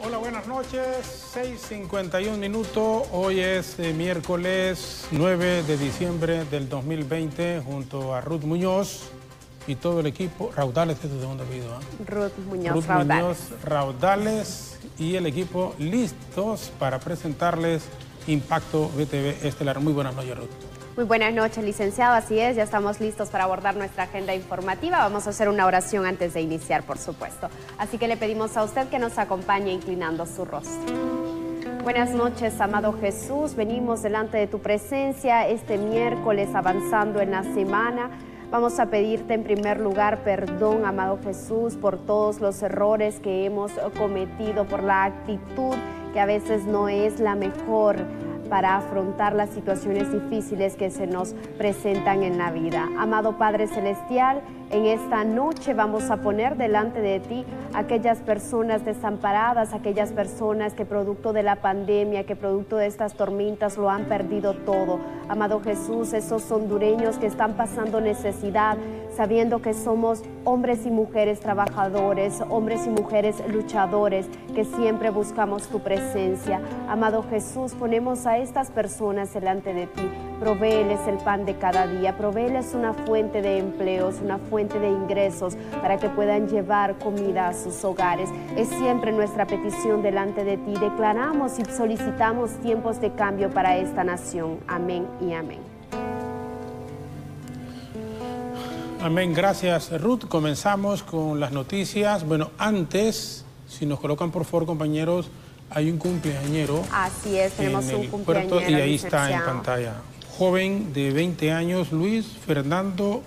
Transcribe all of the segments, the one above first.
Hola, buenas noches, 6:51 minutos. Hoy es miércoles 9 de diciembre del 2020, junto a Ruth Muñoz y todo el equipo. Raudales, ¿de dónde ha habido? Ruth Muñoz Raudales y el equipo listos para presentarles Impacto BTV Estelar. Muy buenas noches, Ruth. Muy buenas noches, licenciado. Así es, ya estamos listos para abordar nuestra agenda informativa. Vamos a hacer una oración antes de iniciar, por supuesto. Así que le pedimos a usted que nos acompañe inclinando su rostro. Buenas noches, amado Jesús. Venimos delante de tu presencia este miércoles avanzando en la semana. Vamos a pedirte en primer lugar perdón, amado Jesús, por todos los errores que hemos cometido, por la actitud que a veces no es la mejor para afrontar las situaciones difíciles que se nos presentan en la vida. Amado Padre Celestial, en esta noche vamos a poner delante de ti aquellas personas desamparadas, aquellas personas que producto de la pandemia, que producto de estas tormentas lo han perdido todo. Amado Jesús, esos hondureños que están pasando necesidad, sabiendo que somos hombres y mujeres trabajadores, hombres y mujeres luchadores, que siempre buscamos tu presencia. Amado Jesús, ponemos a estas personas delante de ti. Provéeles el pan de cada día, provéeles una fuente de empleos, una fuente de ingresos para que puedan llevar comida a sus hogares. Es siempre nuestra petición delante de ti. Declaramos y solicitamos tiempos de cambio para esta nación. Amén y amén. Amén, gracias Ruth. Comenzamos con las noticias. Bueno, antes, si nos colocan por favor, compañeros, hay un cumpleañero. Así es, tenemos un cumpleañero. Puerto, y ahí está en pantalla. Joven de 20 años, Luis Fernando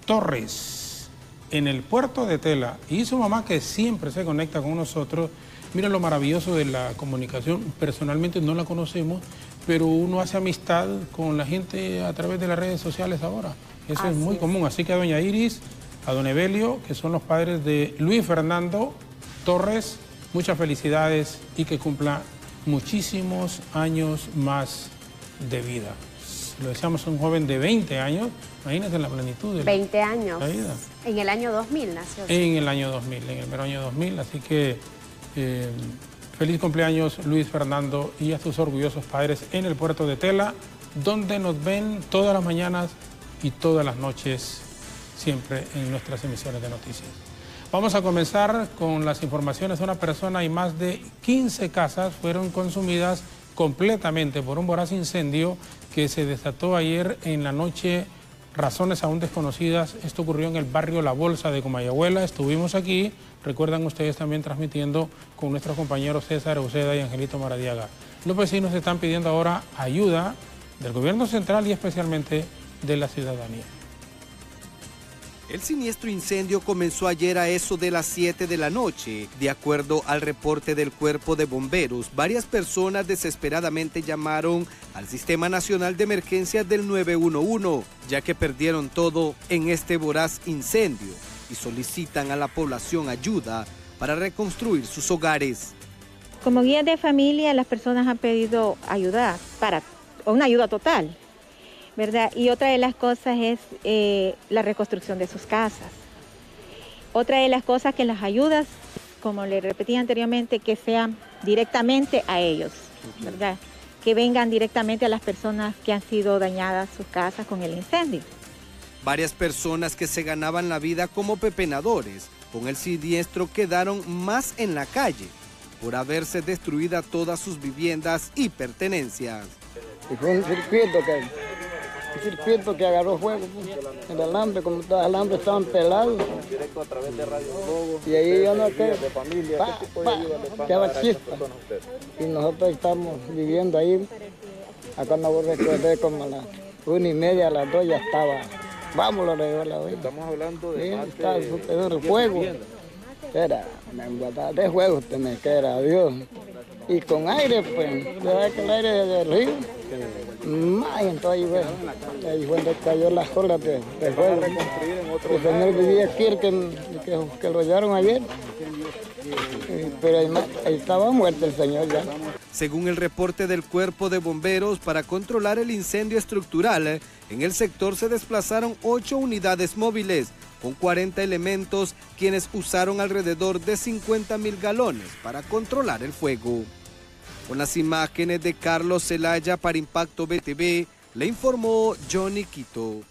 Torres, en el puerto de Tela. Y su mamá, que siempre se conecta con nosotros. Miren lo maravilloso de la comunicación. Personalmente no la conocemos, pero uno hace amistad con la gente a través de las redes sociales ahora. Eso es muy común. Así que a doña Iris, a don Evelio, que son los padres de Luis Fernando Torres, muchas felicidades y que cumpla muchísimos años más de vida. Lo decíamos, un joven de 20 años, imagínense la plenitud de 20 años. La vida. En el año 2000 nació. En el año 2000, en el mero año 2000, así que feliz cumpleaños Luis Fernando y a sus orgullosos padres en el puerto de Tela, donde nos ven todas las mañanas y todas las noches, siempre en nuestras emisiones de noticias. Vamos a comenzar con las informaciones. Una persona y más de 15 casas fueron consumidas completamente por un voraz incendio que se desató ayer en la noche, razones aún desconocidas. Esto ocurrió en el barrio La Bolsa de Comayagüela. Estuvimos aquí, recuerdan ustedes, también transmitiendo con nuestros compañeros César Uceda y Angelito Maradiaga. Los vecinos están pidiendo ahora ayuda del gobierno central y especialmente de la ciudadanía. El siniestro incendio comenzó ayer a eso de las 7 de la noche. De acuerdo al reporte del Cuerpo de Bomberos, varias personas desesperadamente llamaron al Sistema Nacional de Emergencias del 911, ya que perdieron todo en este voraz incendio y solicitan a la población ayuda para reconstruir sus hogares. Como guías de familia, las personas han pedido ayuda una ayuda total, ¿verdad? Y otra de las cosas es la reconstrucción de sus casas. Otra de las cosas que las ayudas, como le repetí anteriormente, que sean directamente a ellos, ¿verdad? Que vengan directamente a las personas que han sido dañadas sus casas con el incendio. Varias personas que se ganaban la vida como pepenadores con el siniestro quedaron más en la calle por haberse destruidas todas sus viviendas y pertenencias. Y fue un circuito que agarró fuego, el alambre, como todos los alambres estaban pelados. Directo a través de Radio Fuego, y ahí yo no de familia, ¿qué tipo de ayuda le están quedaba dando chispa. Y nosotros estamos viviendo ahí. Acá no recordé como a las 1:30, a las 2 ya estaba. Vámonos, le digo la vida. Estamos hablando de sí, más está de superior el fuego. Era una embatada de fuego, usted me queda, Dios. Y con aire, pues, ¿verdad que el aire del río? Y entonces ahí fue donde cayó las olas de fuego. El señor vivía aquí, el que lo llevaron ayer. pero ahí estaba muerto el señor ya. Según el reporte del Cuerpo de Bomberos, para controlar el incendio estructural, en el sector se desplazaron 8 unidades móviles, con 40 elementos, quienes usaron alrededor de 50.000 galones para controlar el fuego. Con las imágenes de Carlos Zelaya para Impacto BTV, le informó Johnny Quito.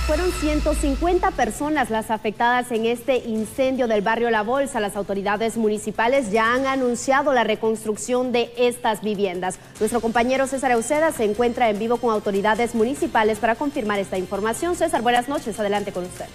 Fueron 150 personas las afectadas en este incendio del barrio La Bolsa. Las autoridades municipales ya han anunciado la reconstrucción de estas viviendas. Nuestro compañero César Euseda se encuentra en vivo con autoridades municipales para confirmar esta información. César, buenas noches. Adelante con usted.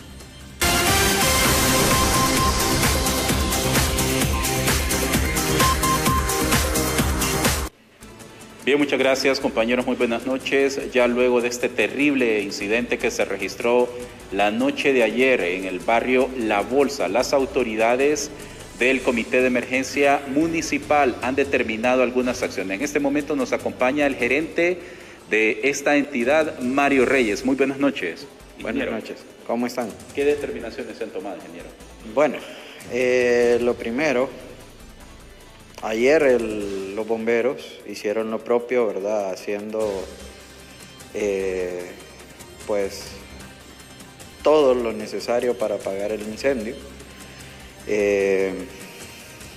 Bien, muchas gracias, compañeros, muy buenas noches. Ya luego de este terrible incidente que se registró la noche de ayer en el barrio La Bolsa, las autoridades del Comité de Emergencia Municipal han determinado algunas acciones. En este momento nos acompaña el gerente de esta entidad, Mario Reyes. Muy buenas noches. Buenas noches, ¿cómo están? ¿Qué determinaciones se han tomado, ingeniero? Bueno, lo primero, ayer los bomberos hicieron lo propio, ¿verdad? Haciendo pues todo lo necesario para apagar el incendio.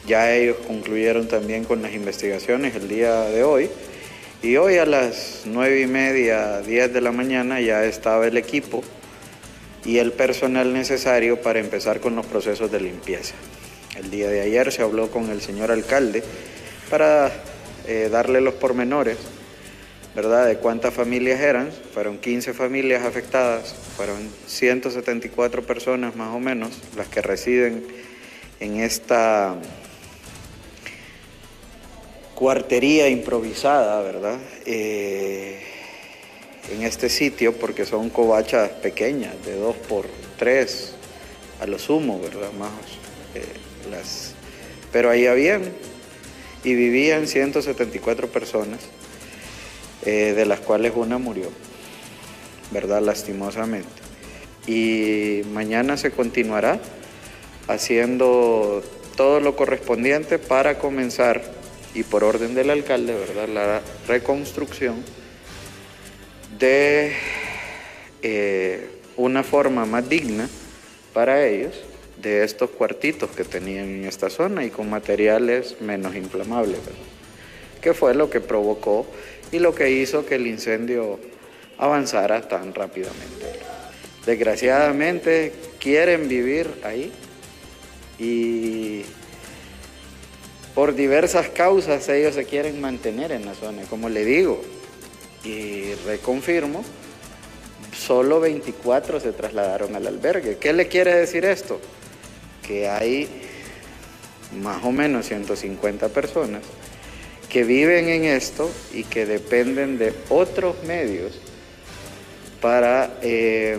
Ya ellos concluyeron también con las investigaciones el día de hoy, y hoy a las 9:30, 10 de la mañana ya estaba el equipo y el personal necesario para empezar con los procesos de limpieza. El día de ayer se habló con el señor alcalde para darle los pormenores, ¿verdad?, de cuántas familias eran. Fueron 15 familias afectadas, fueron 174 personas más o menos las que residen en esta cuartería improvisada, ¿verdad?, en este sitio, porque son covachas pequeñas, de 2x3 a lo sumo, ¿verdad?, más pero ahí habían y vivían 174 personas, de las cuales una murió, ¿verdad?, lastimosamente. Y mañana se continuará haciendo todo lo correspondiente para comenzar, y por orden del alcalde, ¿verdad?, la reconstrucción de una forma más digna para ellos de estos cuartitos que tenían en esta zona y con materiales menos inflamables, ¿verdad?, que fue lo que provocó y lo que hizo que el incendio avanzara tan rápidamente. Desgraciadamente quieren vivir ahí y por diversas causas ellos se quieren mantener en la zona, como le digo, y reconfirmo, solo 24 se trasladaron al albergue. ¿Qué le quiere decir esto? Que hay más o menos 150 personas que viven en esto y que dependen de otros medios para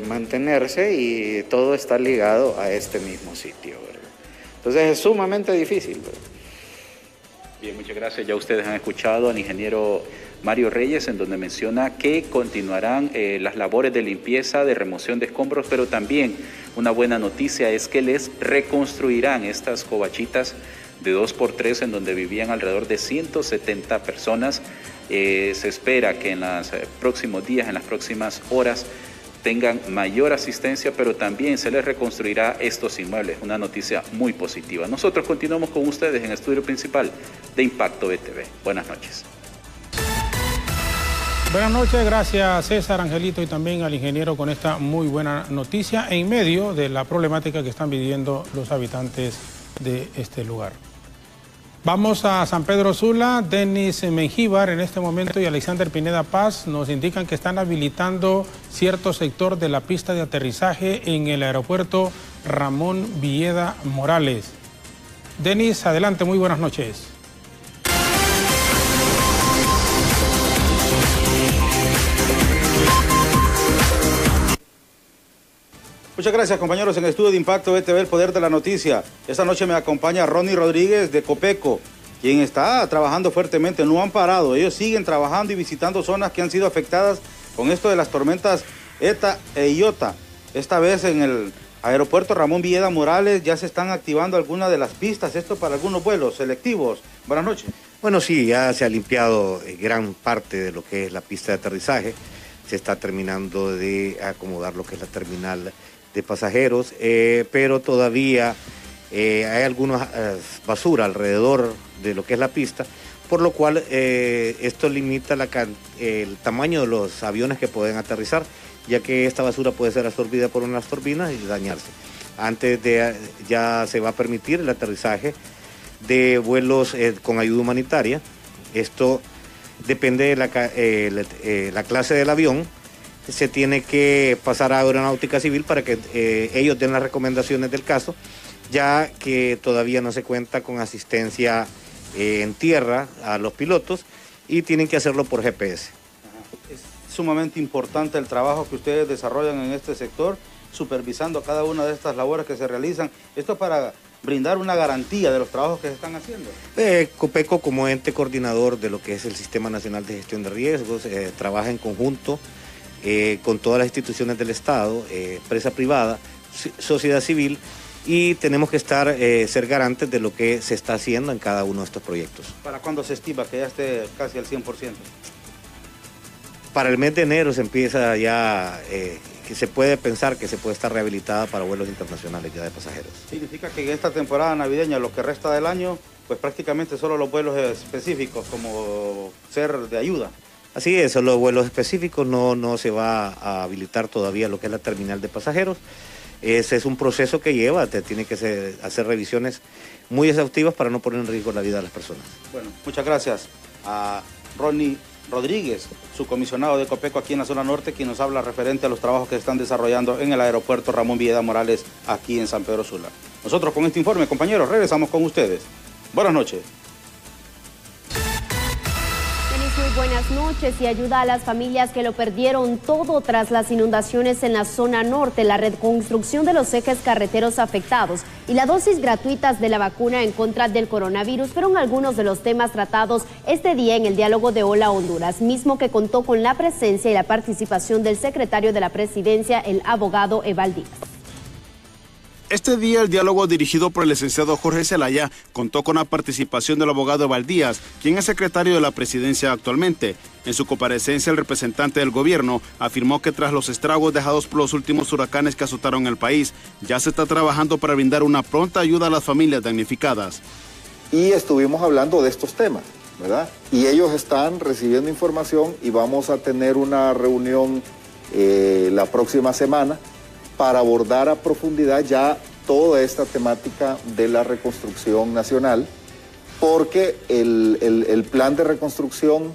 mantenerse, y todo está ligado a este mismo sitio, ¿verdad? Entonces es sumamente difícil, ¿verdad? Bien, muchas gracias. Ya ustedes han escuchado al ingeniero Mario Reyes, en donde menciona que continuarán las labores de limpieza, de remoción de escombros, pero también una buena noticia es que les reconstruirán estas covachitas de 2x3 en donde vivían alrededor de 170 personas. Se espera que en los próximos días, en las próximas horas, tengan mayor asistencia, pero también se les reconstruirá estos inmuebles. Una noticia muy positiva. Nosotros continuamos con ustedes en el estudio principal de Impacto BTV. Buenas noches. Buenas noches, gracias César, Angelito y también al ingeniero con esta muy buena noticia en medio de la problemática que están viviendo los habitantes de este lugar. Vamos a San Pedro Sula. Denis Mengíbar en este momento y Alexander Pineda Paz nos indican que están habilitando cierto sector de la pista de aterrizaje en el aeropuerto Ramón Villeda Morales. Denis, adelante, muy buenas noches. Muchas gracias, compañeros. En el estudio de Impacto BTV, el poder de la noticia. Esta noche me acompaña Ronnie Rodríguez de Copeco, quien está trabajando fuertemente. No han parado. Ellos siguen trabajando y visitando zonas que han sido afectadas con esto de las tormentas ETA e IOTA. Esta vez en el Aeropuerto Ramón Villeda Morales, ya se están activando algunas de las pistas, esto para algunos vuelos selectivos. Buenas noches. Bueno, sí, ya se ha limpiado gran parte de lo que es la pista de aterrizaje. Se está terminando de acomodar lo que es la terminal de pasajeros, pero todavía hay alguna basura alrededor de lo que es la pista, por lo cual esto limita el tamaño de los aviones que pueden aterrizar, ya que esta basura puede ser absorbida por unas turbinas y dañarse. Antes de ya se va a permitir el aterrizaje de vuelos con ayuda humanitaria. Esto depende de la clase del avión. Se tiene que pasar a Aeronáutica Civil para que ellos den las recomendaciones del caso, ya que todavía no se cuenta con asistencia en tierra a los pilotos y tienen que hacerlo por GPS. Es sumamente importante el trabajo que ustedes desarrollan en este sector, supervisando cada una de estas labores que se realizan. Esto para brindar una garantía de los trabajos que se están haciendo. Copeco, como ente coordinador de lo que es el Sistema Nacional de Gestión de Riesgos, trabaja en conjunto con todas las instituciones del Estado, empresa privada, sociedad civil, y tenemos que ser garantes de lo que se está haciendo en cada uno de estos proyectos. ¿Para cuándo se estima que ya esté casi al 100%? Para el mes de enero se empieza ya, que se puede pensar que se puede estar rehabilitada para vuelos internacionales ya de pasajeros. Significa que en esta temporada navideña, lo que resta del año, pues prácticamente solo los vuelos específicos como ser de ayuda. Así es, solo los vuelos específicos, no se va a habilitar todavía lo que es la terminal de pasajeros. Ese es un proceso que lleva, tiene que hacer revisiones muy exhaustivas para no poner en riesgo la vida de las personas. Bueno, muchas gracias a Ronnie Rodríguez, su comisionado de Copeco aquí en la zona norte, quien nos habla referente a los trabajos que se están desarrollando en el aeropuerto Ramón Villeda Morales aquí en San Pedro Sula. Nosotros con este informe, compañeros, regresamos con ustedes. Buenas noches. Muy buenas noches. Y ayuda a las familias que lo perdieron todo tras las inundaciones en la zona norte, la reconstrucción de los ejes carreteros afectados y la dosis gratuitas de la vacuna en contra del coronavirus fueron algunos de los temas tratados este día en el diálogo de Hola Honduras, mismo que contó con la presencia y la participación del secretario de la Presidencia, el abogado Eval Díaz. Este día el diálogo dirigido por el licenciado Jorge Zelaya contó con la participación del abogado Eval Díaz, quien es secretario de la Presidencia actualmente. En su comparecencia, el representante del gobierno afirmó que tras los estragos dejados por los últimos huracanes que azotaron el país, ya se está trabajando para brindar una pronta ayuda a las familias damnificadas. Y estuvimos hablando de estos temas, ¿verdad? Y ellos están recibiendo información y vamos a tener una reunión la próxima semana para abordar a profundidad ya toda esta temática de la reconstrucción nacional, porque el plan de reconstrucción,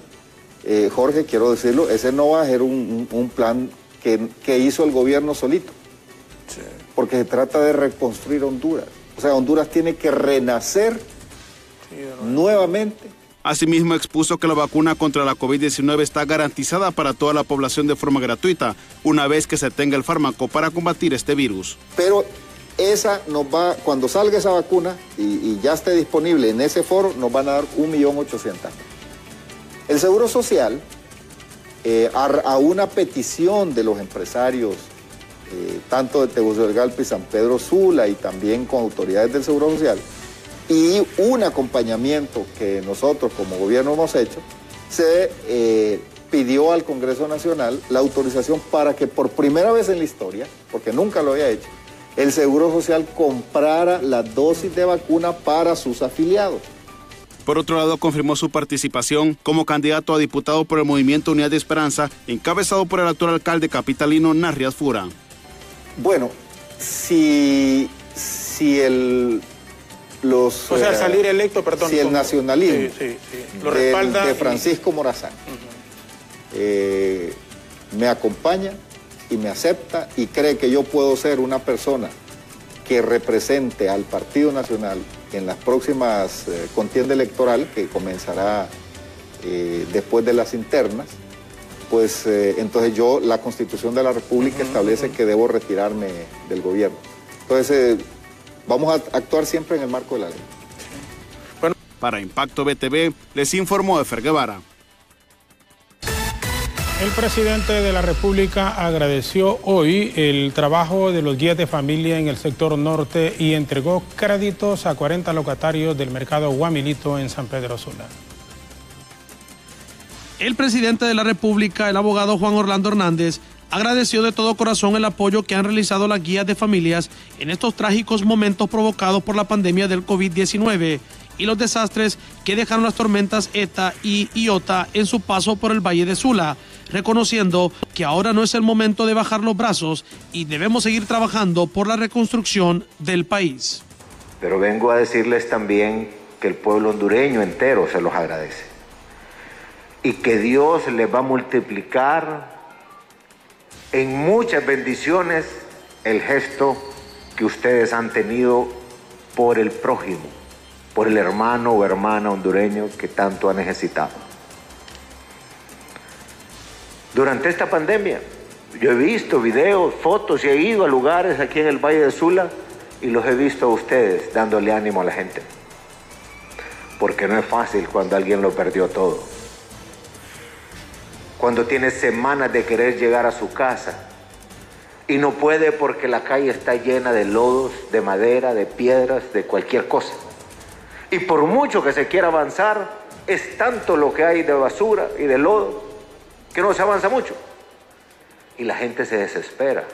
Jorge, quiero decirlo, ese no va a ser un plan que hizo el gobierno solito, sí, porque se trata de reconstruir Honduras. O sea, Honduras tiene que renacer nuevamente. Asimismo, expuso que la vacuna contra la COVID-19 está garantizada para toda la población de forma gratuita, una vez que se tenga el fármaco para combatir este virus. Pero esa nos va, cuando salga esa vacuna y ya esté disponible en ese foro, nos van a dar 1.800.000. El Seguro Social, a una petición de los empresarios, tanto de Tegucigalpa y San Pedro Sula, y también con autoridades del Seguro Social, y un acompañamiento que nosotros como gobierno hemos hecho, se pidió al Congreso Nacional la autorización para que por primera vez en la historia, porque nunca lo había hecho, el Seguro Social comprara la dosis de vacuna para sus afiliados. Por otro lado, confirmó su participación como candidato a diputado por el Movimiento Unidad de Esperanza, encabezado por el actual alcalde capitalino Narrias Fura. Bueno, si salir electo, perdón. Si el nacionalismo lo respalda de Francisco Morazán me acompaña y me acepta y cree que yo puedo ser una persona que represente al Partido Nacional en las próximas contienda electoral, que comenzará después de las internas, pues entonces la Constitución de la República establece que debo retirarme del gobierno. Entonces vamos a actuar siempre en el marco de la ley. Bueno, para Impacto BTV les informó Efer Guevara. El presidente de la República agradeció hoy el trabajo de los guías de familia en el sector norte y entregó créditos a 40 locatarios del mercado Guamilito en San Pedro Sula. El presidente de la República, el abogado Juan Orlando Hernández, agradeció de todo corazón el apoyo que han realizado las guías de familias en estos trágicos momentos provocados por la pandemia del COVID-19 y los desastres que dejaron las tormentas ETA y Iota en su paso por el Valle de Sula, reconociendo que ahora no es el momento de bajar los brazos y debemos seguir trabajando por la reconstrucción del país. Pero vengo a decirles también que el pueblo hondureño entero se los agradece y que Dios les va a multiplicar en muchas bendiciones el gesto que ustedes han tenido por el prójimo, por el hermano o hermana hondureño que tanto ha necesitado. Durante esta pandemia, yo he visto videos, fotos y he ido a lugares aquí en el Valle de Sula y los he visto a ustedes dándole ánimo a la gente. Porque no es fácil cuando alguien lo perdió todo. Cuando tiene semanas de querer llegar a su casa y no puede porque la calle está llena de lodos, de madera, de piedras, de cualquier cosa. Y por mucho que se quiera avanzar, es tanto lo que hay de basura y de lodo que no se avanza mucho. Y la gente se desespera.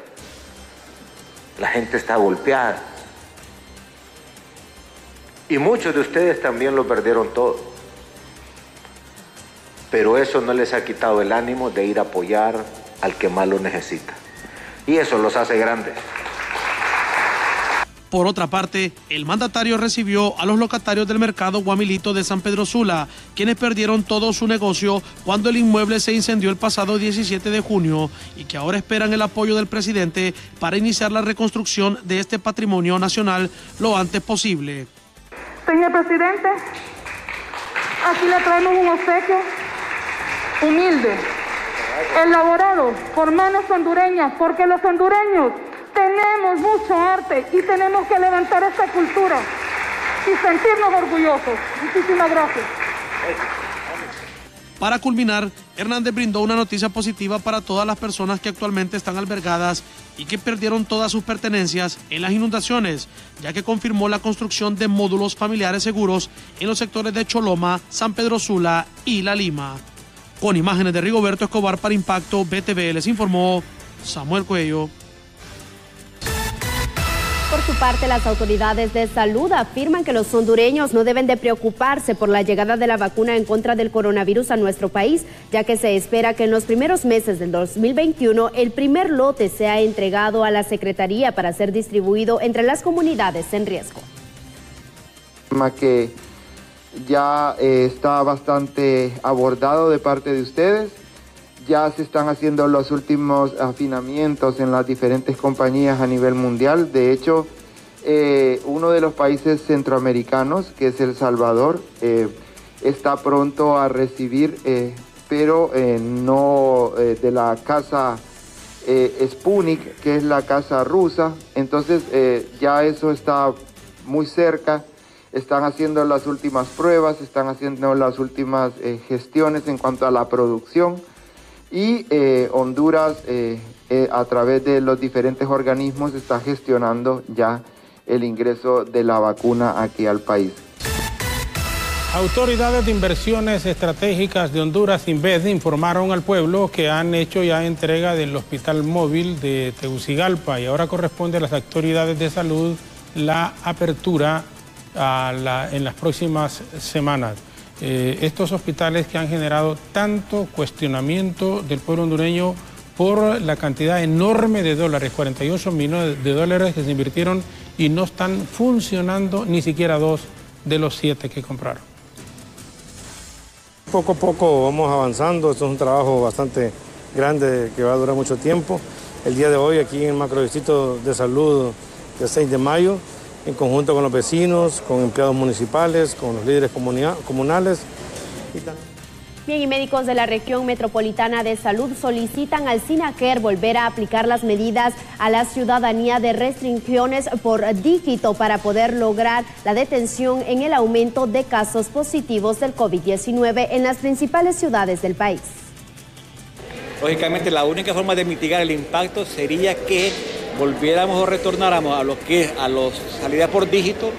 La gente está golpeada. Y muchos de ustedes también lo perdieron todo. Pero eso no les ha quitado el ánimo de ir a apoyar al que más lo necesita. Y eso los hace grandes. Por otra parte, el mandatario recibió a los locatarios del mercado Guamilito de San Pedro Sula, quienes perdieron todo su negocio cuando el inmueble se incendió el pasado 17 de junio y que ahora esperan el apoyo del presidente para iniciar la reconstrucción de este patrimonio nacional lo antes posible. Señor presidente, aquí le traemos un obsequio humilde, elaborado por manos hondureñas, porque los hondureños tenemos mucho arte y tenemos que levantar esta cultura y sentirnos orgullosos. Muchísimas gracias. Para culminar, Hernández brindó una noticia positiva para todas las personas que actualmente están albergadas y que perdieron todas sus pertenencias en las inundaciones, ya que confirmó la construcción de módulos familiares seguros en los sectores de Choloma, San Pedro Sula y La Lima. Con imágenes de Rigoberto Escobar para Impacto BTV, les informó Samuel Cuello. Por su parte, las autoridades de salud afirman que los hondureños no deben de preocuparse por la llegada de la vacuna en contra del coronavirus a nuestro país, ya que se espera que en los primeros meses del 2021 el primer lote sea entregado a la Secretaría para ser distribuido entre las comunidades en riesgo. Que ya está bastante abordado de parte de ustedes. Ya se están haciendo los últimos afinamientos en las diferentes compañías a nivel mundial. De hecho, uno de los países centroamericanos, que es El Salvador, está pronto a recibir, pero no de la casa Sputnik, que es la casa rusa. Entonces ya eso está muy cerca. Están haciendo las últimas pruebas, están haciendo las últimas gestiones en cuanto a la producción. Y Honduras, a través de los diferentes organismos, está gestionando ya el ingreso de la vacuna aquí al país. Autoridades de inversiones estratégicas de Honduras, INVED, informaron al pueblo que han hecho ya entrega del hospital móvil de Tegucigalpa y ahora corresponde a las autoridades de salud la apertura en las próximas semanas. Estos hospitales que han generado tanto cuestionamiento del pueblo hondureño por la cantidad enorme de dólares, 48 millones de dólares que se invirtieron y no están funcionando ni siquiera 2 de los 7 que compraron. Poco a poco vamos avanzando, esto es un trabajo bastante grande que va a durar mucho tiempo. El día de hoy aquí en el macrodistrito de salud de 6 de mayo, en conjunto con los vecinos, con empleados municipales, con los líderes comunales. Bien, y médicos de la región metropolitana de salud solicitan al SINACER volver a aplicar las medidas a la ciudadanía de restricciones por dígito para poder lograr la detención en el aumento de casos positivos del COVID-19 en las principales ciudades del país. Lógicamente, la única forma de mitigar el impacto sería que volviéramos o retornáramos a lo que es a las salidas por dígito,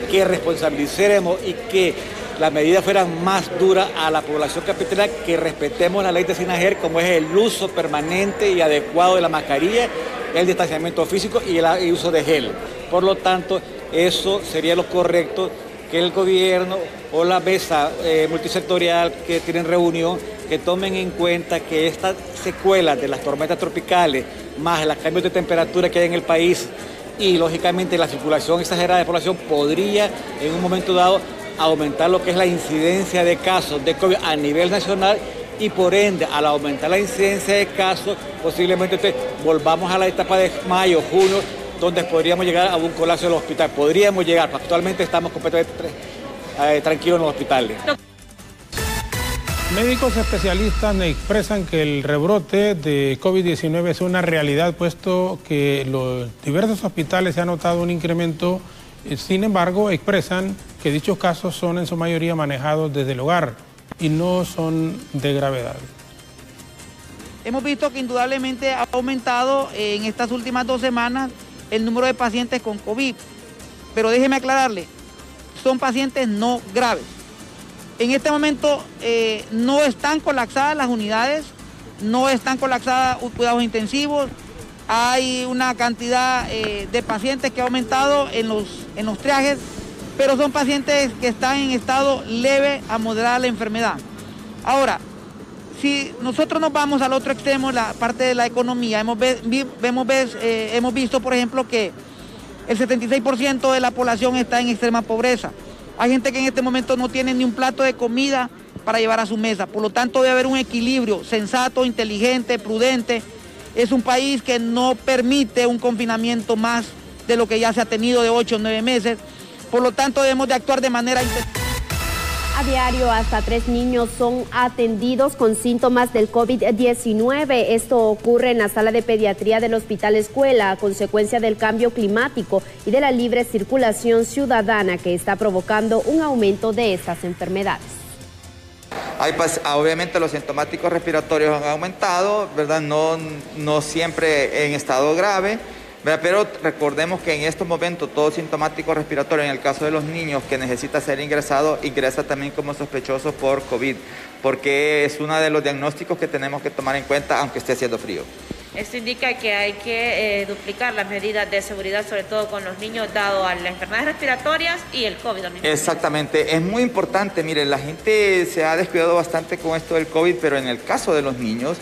que responsabilicemos y que las medidas fueran más duras a la población capitalina, que respetemos la ley de SINAGER, como es el uso permanente y adecuado de la mascarilla, el distanciamiento físico y el uso de gel. Por lo tanto, eso sería lo correcto, que el gobierno o la mesa multisectorial que tienen reunión, que tomen en cuenta que estas secuelas de las tormentas tropicales, más los cambios de temperatura que hay en el país y lógicamente la circulación exagerada de población, podría en un momento dado aumentar lo que es la incidencia de casos de COVID a nivel nacional, y por ende, al aumentar la incidencia de casos, posiblemente volvamos a la etapa de mayo, junio, donde podríamos llegar a un colapso del hospital. Podríamos llegar, actualmente estamos completamente tranquilos en los hospitales. Médicos especialistas expresan que el rebrote de COVID-19 es una realidad, puesto que los diversos hospitales se ha notado un incremento. Sin embargo, expresan que dichos casos son en su mayoría manejados desde el hogar y no son de gravedad. Hemos visto que indudablemente ha aumentado en estas últimas 2 semanas el número de pacientes con COVID, pero déjeme aclararle, son pacientes no graves. En este momento no están colapsadas las unidades, no están colapsadas cuidados intensivos, hay una cantidad de pacientes que ha aumentado en los triajes, pero son pacientes que están en estado leve a moderada la enfermedad. Ahora, si nosotros nos vamos al otro extremo, la parte de la economía, hemos visto, por ejemplo, que el 76% de la población está en extrema pobreza. Hay gente que en este momento no tiene ni un plato de comida para llevar a su mesa. Por lo tanto, debe haber un equilibrio sensato, inteligente, prudente. Es un país que no permite un confinamiento más de lo que ya se ha tenido de 8 o 9 meses. Por lo tanto, debemos de actuar de manera inteligente. A diario, hasta 3 niños son atendidos con síntomas del COVID-19. Esto ocurre en la sala de pediatría del Hospital Escuela a consecuencia del cambio climático y de la libre circulación ciudadana que está provocando un aumento de estas enfermedades. Obviamente los sintomáticos respiratorios han aumentado, ¿verdad? No siempre en estado grave, ¿verdad? Pero recordemos que en estos momentos todo sintomático respiratorio, en el caso de los niños que necesita ser ingresado, ingresa también como sospechoso por COVID, porque es uno de los diagnósticos que tenemos que tomar en cuenta aunque esté haciendo frío. Esto indica que hay que duplicar las medidas de seguridad, sobre todo con los niños, dado a las enfermedades respiratorias y el COVID. Exactamente, es muy importante. Mire, la gente se ha descuidado bastante con esto del COVID, pero en el caso de los niños,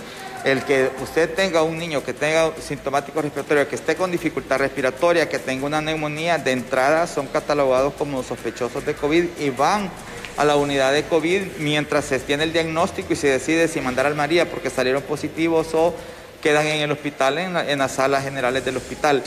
el que usted tenga un niño que tenga sintomático respiratorio, que esté con dificultad respiratoria, que tenga una neumonía, de entrada son catalogados como sospechosos de COVID y van a la unidad de COVID mientras se tiene el diagnóstico y se decide si mandar al María porque salieron positivos o quedan en el hospital, en las salas generales del hospital.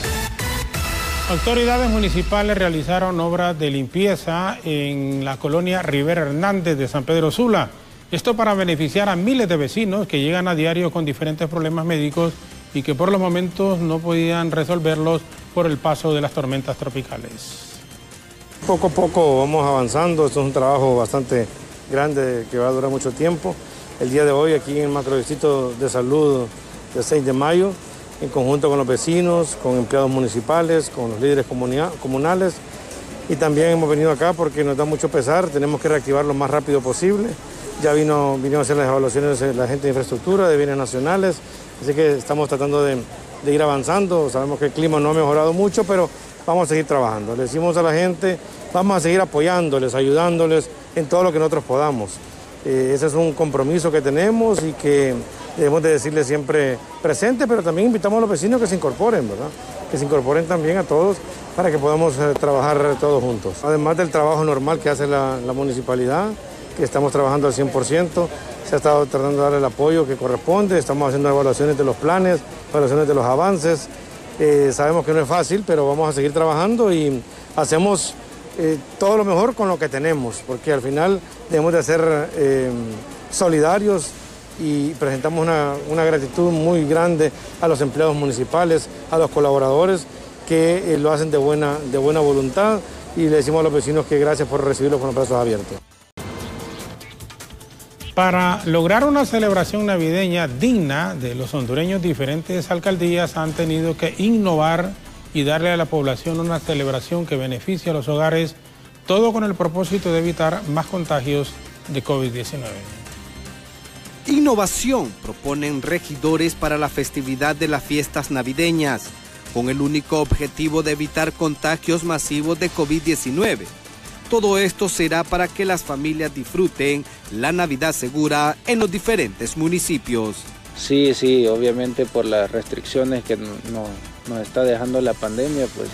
Autoridades municipales realizaron obras de limpieza en la colonia Rivera Hernández de San Pedro Sula. Esto para beneficiar a miles de vecinos que llegan a diario con diferentes problemas médicos y que por los momentos no podían resolverlos por el paso de las tormentas tropicales. Poco a poco vamos avanzando, esto es un trabajo bastante grande que va a durar mucho tiempo. El día de hoy aquí en el macrodistrito de salud de 6 de mayo, en conjunto con los vecinos, con empleados municipales, con los líderes comunales, y también hemos venido acá porque nos da mucho pesar, tenemos que reactivar lo más rápido posible. Ya vinieron a hacer las evaluaciones de la gente de infraestructura, de bienes nacionales, así que estamos tratando de ir avanzando. Sabemos que el clima no ha mejorado mucho, pero vamos a seguir trabajando. Le decimos a la gente, vamos a seguir apoyándoles, ayudándoles en todo lo que nosotros podamos. Ese es un compromiso que tenemos y que debemos de decirles siempre presente, pero también invitamos a los vecinos que se incorporen, ¿verdad? Que se incorporen también a todos para que podamos trabajar todos juntos. Además del trabajo normal que hace la municipalidad, que estamos trabajando al 100%, se ha estado tratando de dar el apoyo que corresponde, estamos haciendo evaluaciones de los planes, evaluaciones de los avances. Sabemos que no es fácil, pero vamos a seguir trabajando y hacemos todo lo mejor con lo que tenemos, porque al final debemos de ser solidarios y presentamos una gratitud muy grande a los empleados municipales, a los colaboradores que lo hacen de buena voluntad, y le decimos a los vecinos que gracias por recibirlos con los brazos abiertos. Para lograr una celebración navideña digna de los hondureños, diferentes alcaldías han tenido que innovar y darle a la población una celebración que beneficie a los hogares, todo con el propósito de evitar más contagios de COVID-19. Innovación proponen regidores para la festividad de las fiestas navideñas, con el único objetivo de evitar contagios masivos de COVID-19. Todo esto será para que las familias disfruten la Navidad segura en los diferentes municipios. Sí, obviamente por las restricciones que nos está dejando la pandemia, pues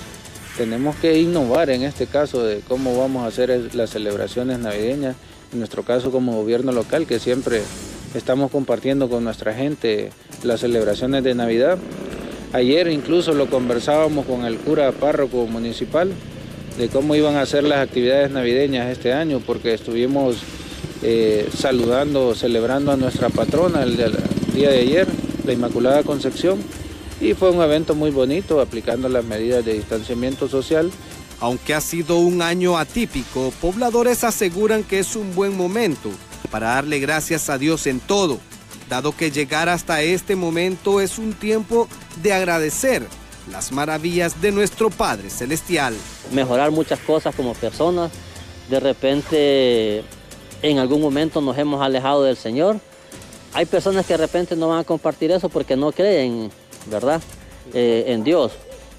tenemos que innovar en este caso de cómo vamos a hacer las celebraciones navideñas. En nuestro caso como gobierno local, que siempre estamos compartiendo con nuestra gente las celebraciones de Navidad. Ayer incluso lo conversábamos con el cura párroco municipal de cómo iban a ser las actividades navideñas este año, porque estuvimos celebrando a nuestra patrona el día de ayer, la Inmaculada Concepción, y fue un evento muy bonito, aplicando las medidas de distanciamiento social. Aunque ha sido un año atípico, pobladores aseguran que es un buen momento para darle gracias a Dios en todo, dado que llegar hasta este momento es un tiempo de agradecer las maravillas de nuestro Padre Celestial. Mejorar muchas cosas como personas, de repente en algún momento nos hemos alejado del Señor. Hay personas que de repente no van a compartir eso porque no creen, ¿verdad?, en Dios,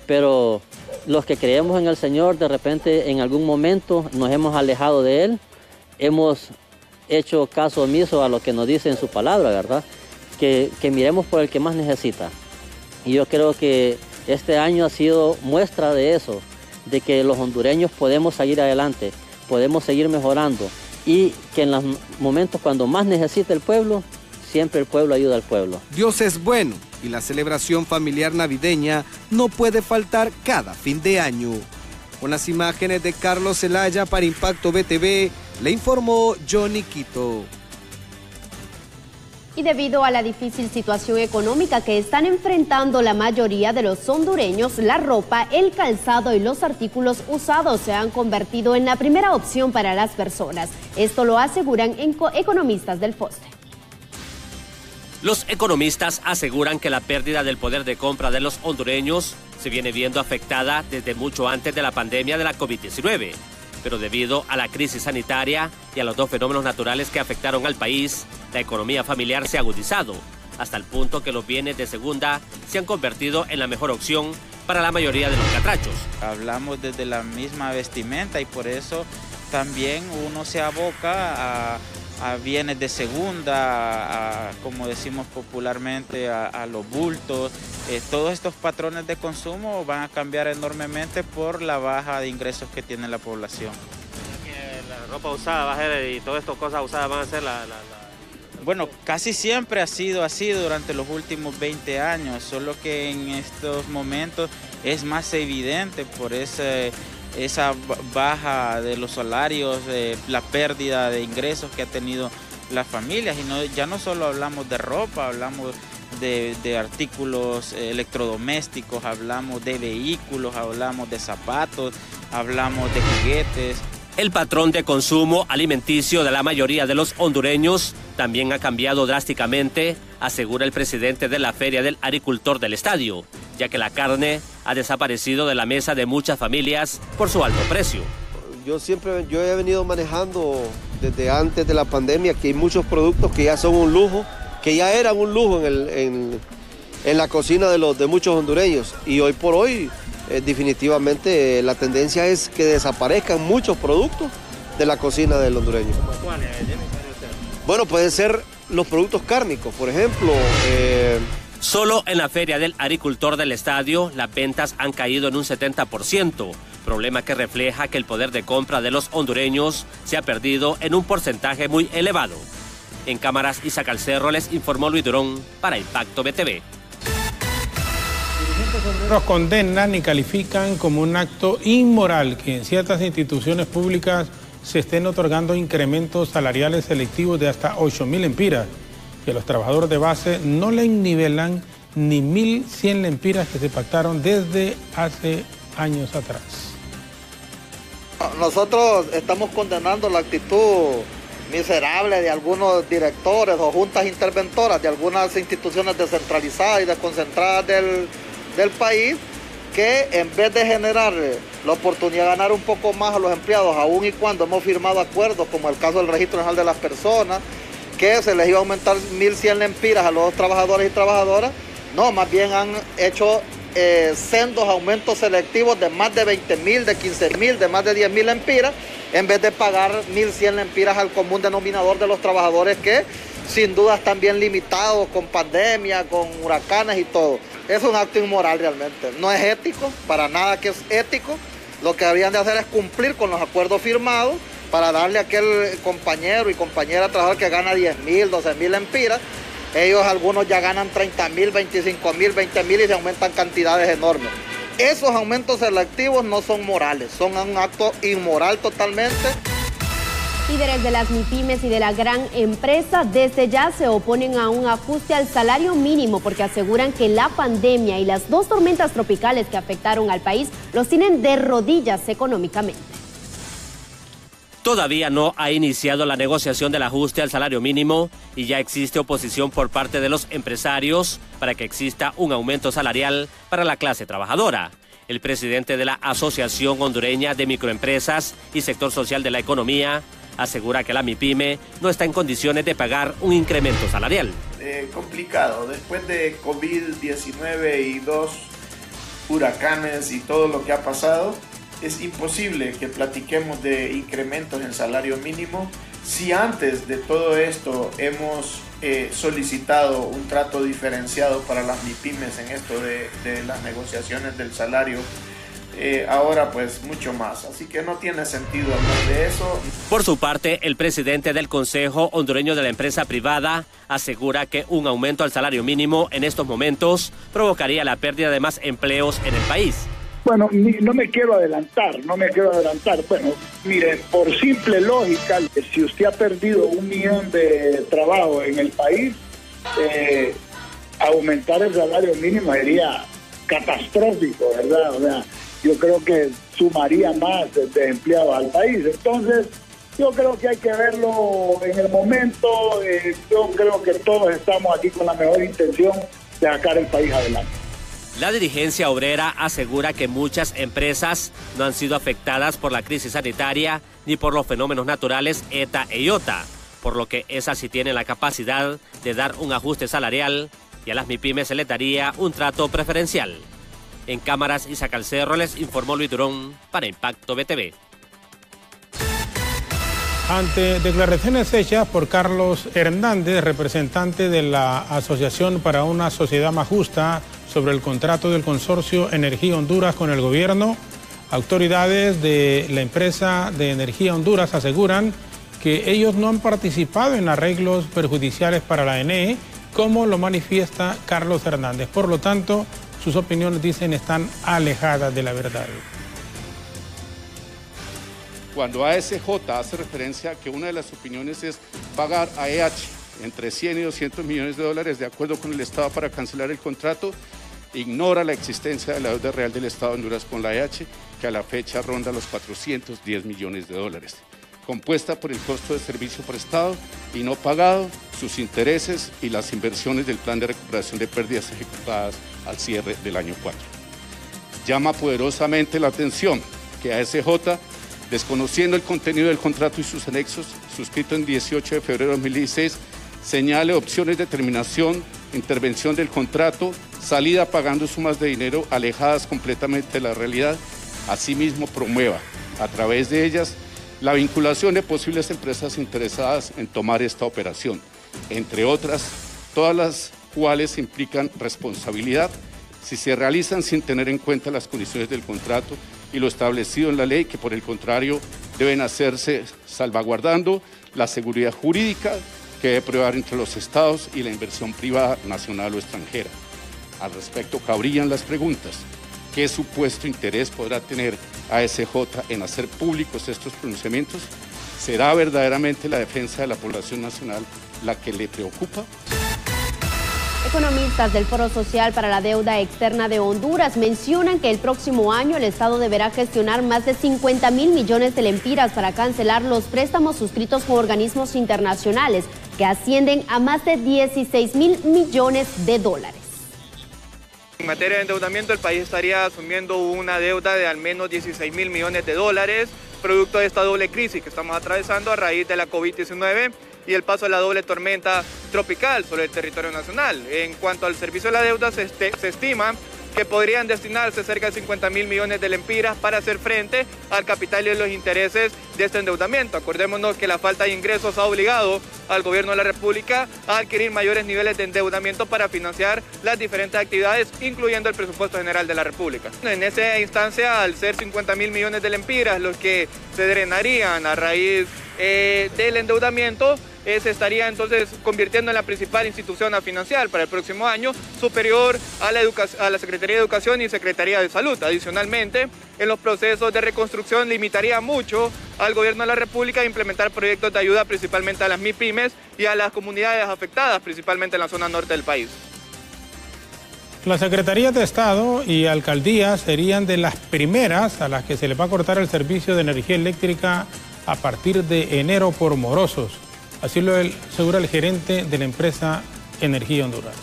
pero los que creemos en el Señor, de repente en algún momento nos hemos alejado de Él, hemos hecho caso omiso a lo que nos dice en su palabra, ¿verdad?, que miremos por el que más necesita. Y yo creo que este año ha sido muestra de eso, de que los hondureños podemos seguir adelante, podemos seguir mejorando y que en los momentos cuando más necesita el pueblo, siempre el pueblo ayuda al pueblo. Dios es bueno y la celebración familiar navideña no puede faltar cada fin de año. Con las imágenes de Carlos Zelaya para Impacto BTV, le informó Johnny Quito. Y debido a la difícil situación económica que están enfrentando la mayoría de los hondureños, la ropa, el calzado y los artículos usados se han convertido en la primera opción para las personas. Esto lo aseguran economistas del FOSDE. Los economistas aseguran que la pérdida del poder de compra de los hondureños se viene viendo afectada desde mucho antes de la pandemia de la COVID-19. Pero debido a la crisis sanitaria y a los dos fenómenos naturales que afectaron al país, la economía familiar se ha agudizado, hasta el punto que los bienes de segunda se han convertido en la mejor opción para la mayoría de los catrachos. Hablamos desde la misma vestimenta y por eso también uno se aboca a bienes de segunda, como decimos popularmente, a los bultos. Todos estos patrones de consumo van a cambiar enormemente por la baja de ingresos que tiene la población. La ropa usada va a ser, y todas estas cosas usadas van a ser Bueno, casi siempre ha sido así durante los últimos 20 años, solo que en estos momentos es más evidente por esa baja de los salarios, la pérdida de ingresos que ha tenido las familias. Y ya no solo hablamos de ropa, hablamos de artículos electrodomésticos, hablamos de vehículos, hablamos de zapatos, hablamos de juguetes. El patrón de consumo alimenticio de la mayoría de los hondureños también ha cambiado drásticamente, asegura el presidente de la Feria del Agricultor del Estadio, ya que la carne ha desaparecido de la mesa de muchas familias por su alto precio. Yo he venido manejando desde antes de la pandemia que hay muchos productos que ya son un lujo, que ya eran un lujo en la cocina de muchos hondureños, y hoy por hoy definitivamente la tendencia es que desaparezcan muchos productos de la cocina del hondureño. ¿Cuáles? Bueno, pueden ser los productos cárnicos, por ejemplo. Solo en la Feria del Agricultor del Estadio las ventas han caído en un 70%, problema que refleja que el poder de compra de los hondureños se ha perdido en un porcentaje muy elevado. En cámaras Isaac Alcerro les informó Luis Durón para Impacto BTV. Los condenan y califican como un acto inmoral que en ciertas instituciones públicas se estén otorgando incrementos salariales selectivos de hasta 8.000 lempiras, que los trabajadores de base no le nivelan ni 1.100 lempiras que se pactaron desde hace años atrás. Nosotros estamos condenando la actitud miserable de algunos directores o juntas interventoras de algunas instituciones descentralizadas y desconcentradas del país, que en vez de generar la oportunidad de ganar un poco más a los empleados, aun y cuando hemos firmado acuerdos, como el caso del Registro Nacional de las Personas, que se les iba a aumentar 1.100 lempiras a los trabajadores y trabajadoras, no, más bien han hecho sendos aumentos selectivos de más de 20.000, de 15.000, de más de 10.000 lempiras, en vez de pagar 1.100 lempiras al común denominador de los trabajadores que sin duda están bien limitados con pandemia, con huracanes y todo. Es un acto inmoral realmente, no es ético, para nada que es ético. Lo que habrían de hacer es cumplir con los acuerdos firmados para darle a aquel compañero y compañera trabajador que gana 10.000, 12.000 lempiras. Ellos algunos ya ganan 30.000, 25.000, 20.000 y se aumentan cantidades enormes. Esos aumentos selectivos no son morales, son un acto inmoral totalmente. Líderes de las MIPYMES y de la gran empresa desde ya se oponen a un ajuste al salario mínimo porque aseguran que la pandemia y las 2 tormentas tropicales que afectaron al país los tienen de rodillas económicamente. Todavía no ha iniciado la negociación del ajuste al salario mínimo y ya existe oposición por parte de los empresarios para que exista un aumento salarial para la clase trabajadora. El presidente de la Asociación Hondureña de Microempresas y Sector Social de la Economía asegura que la MIPYME no está en condiciones de pagar un incremento salarial. Complicado, después de COVID-19 y 2 huracanes y todo lo que ha pasado, es imposible que platiquemos de incrementos en salario mínimo si antes de todo esto hemos solicitado un trato diferenciado para las MIPYMES en esto de las negociaciones del salario. Ahora pues mucho más, así que no tiene sentido hablar de eso. Por su parte, el presidente del Consejo Hondureño de la Empresa Privada asegura que un aumento al salario mínimo en estos momentos provocaría la pérdida de más empleos en el país. Bueno, no me quiero adelantar. Bueno, mire, por simple lógica, si usted ha perdido 1 millón de trabajos en el país, aumentar el salario mínimo sería catastrófico, ¿verdad? O sea, yo creo que sumaría más desempleados al país. Entonces, yo creo que hay que verlo en el momento. Yo creo que todos estamos aquí con la mejor intención de sacar el país adelante. La dirigencia obrera asegura que muchas empresas no han sido afectadas por la crisis sanitaria ni por los fenómenos naturales ETA e IOTA, por lo que esas sí tienen la capacidad de dar un ajuste salarial y a las MIPYMES se les daría un trato preferencial. En Cámaras y Sacalcerro les informó Luis Durón para Impacto BTV. Ante declaraciones hechas por Carlos Hernández, representante de la Asociación para una Sociedad Más Justa, sobre el contrato del consorcio Energía Honduras con el gobierno, autoridades de la empresa de Energía Honduras aseguran que ellos no han participado en arreglos perjudiciales para la ENE, como lo manifiesta Carlos Hernández. Por lo tanto, sus opiniones, dicen, están alejadas de la verdad. Cuando ASJ hace referencia a que una de las opiniones es pagar a EH entre 100 y 200 millones de dólares de acuerdo con el Estado para cancelar el contrato, ignora la existencia de la deuda real del Estado de Honduras con la EH, que a la fecha ronda los 410 millones de dólares, compuesta por el costo de servicio prestado y no pagado, sus intereses y las inversiones del plan de recuperación de pérdidas ejecutadas al cierre del año 4. Llama poderosamente la atención que ASJ, desconociendo el contenido del contrato y sus anexos, suscrito en 18 de febrero de 2016, señale opciones de terminación, intervención del contrato, salida pagando sumas de dinero alejadas completamente de la realidad. Asimismo, promueva, a través de ellas, la vinculación de posibles empresas interesadas en tomar esta operación, entre otras, todas las cuales implican responsabilidad si se realizan sin tener en cuenta las condiciones del contrato y lo establecido en la ley, que por el contrario deben hacerse salvaguardando la seguridad jurídica que debe prevar entre los estados y la inversión privada, nacional o extranjera. Al respecto, cabrían las preguntas: ¿qué supuesto interés podrá tener ASJ en hacer públicos estos pronunciamientos? ¿Será verdaderamente la defensa de la población nacional la que le preocupa? Economistas del Foro Social para la Deuda Externa de Honduras mencionan que el próximo año el Estado deberá gestionar más de 50.000 millones de lempiras para cancelar los préstamos suscritos con organismos internacionales, que ascienden a más de 16.000 millones de dólares. En materia de endeudamiento, el país estaría asumiendo una deuda de al menos 16.000 millones de dólares, producto de esta doble crisis que estamos atravesando a raíz de la COVID-19 y el paso de la doble tormenta tropical sobre el territorio nacional. En cuanto al servicio de la deuda, se estima que podrían destinarse cerca de 50.000 millones de lempiras para hacer frente al capital y los intereses de este endeudamiento. Acordémonos que la falta de ingresos ha obligado al gobierno de la República a adquirir mayores niveles de endeudamiento para financiar las diferentes actividades, incluyendo el presupuesto general de la República. En esa instancia, al ser 50.000 millones de lempiras los que se drenarían a raíz del endeudamiento, se estaría entonces convirtiendo en la principal institución a financiar para el próximo año, superior a la Secretaría de Educación y Secretaría de Salud. Adicionalmente, en los procesos de reconstrucción limitaría mucho al gobierno de la República a implementar proyectos de ayuda principalmente a las MIPYMES y a las comunidades afectadas, principalmente en la zona norte del país. Las secretarías de Estado y alcaldías serían de las primeras a las que se les va a cortar el servicio de energía eléctrica a partir de enero por morosos. Así lo asegura el gerente de la empresa Energía Honduras.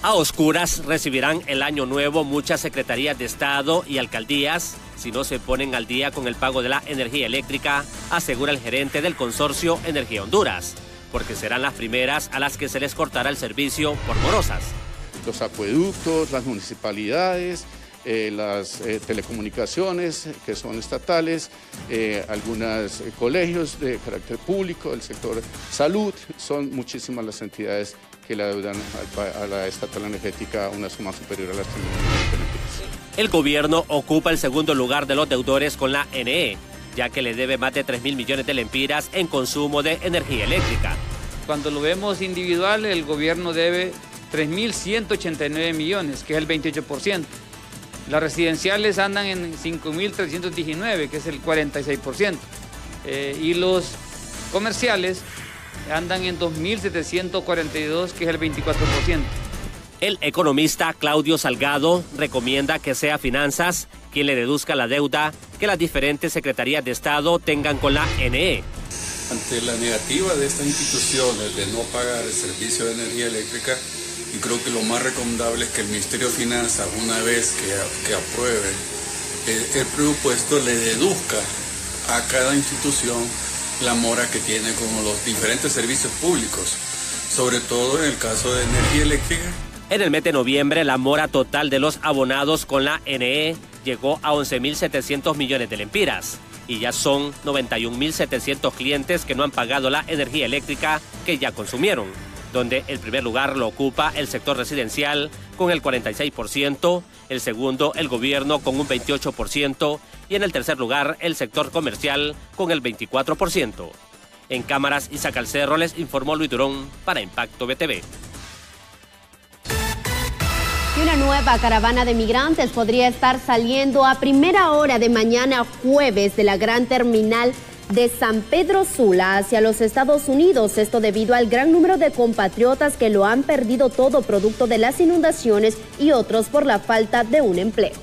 A oscuras recibirán el año nuevo muchas secretarías de Estado y alcaldías si no se ponen al día con el pago de la energía eléctrica, asegura el gerente del consorcio Energía Honduras, porque serán las primeras a las que se les cortará el servicio por morosas. Los acueductos, las municipalidades, las telecomunicaciones que son estatales, algunos colegios de carácter público, el sector salud, son muchísimas las entidades que le adeudan a la estatal energética una suma superior a las 3.000 millones de lempiras. El gobierno ocupa el segundo lugar de los deudores con la NE, ya que le debe más de 3.000 millones de lempiras en consumo de energía eléctrica. Cuando lo vemos individual, el gobierno debe 3.189 millones, que es el 28%. Las residenciales andan en 5.319, que es el 46%. Y los comerciales andan en 2.742, que es el 24%. El economista Claudio Salgado recomienda que sea Finanzas quien le deduzca la deuda que las diferentes secretarías de Estado tengan con la NE. Ante la negativa de estas instituciones de no pagar el servicio de energía eléctrica, y creo que lo más recomendable es que el Ministerio de Finanzas, una vez que apruebe el presupuesto, le deduzca a cada institución la mora que tiene con los diferentes servicios públicos, sobre todo en el caso de energía eléctrica. En el mes de noviembre, la mora total de los abonados con la NE llegó a 11.700 millones de lempiras y ya son 91.700 clientes que no han pagado la energía eléctrica que ya consumieron, donde el primer lugar lo ocupa el sector residencial con el 46%, el segundo el gobierno con un 28% y en el tercer lugar el sector comercial con el 24%. En cámaras, Isa Calcerro les informó Luis Durón para Impacto BTV. Y una nueva caravana de migrantes podría estar saliendo a primera hora de mañana jueves de la gran terminal de San Pedro Sula hacia los Estados Unidos, esto debido al gran número de compatriotas que lo han perdido todo producto de las inundaciones y otros por la falta de un empleo.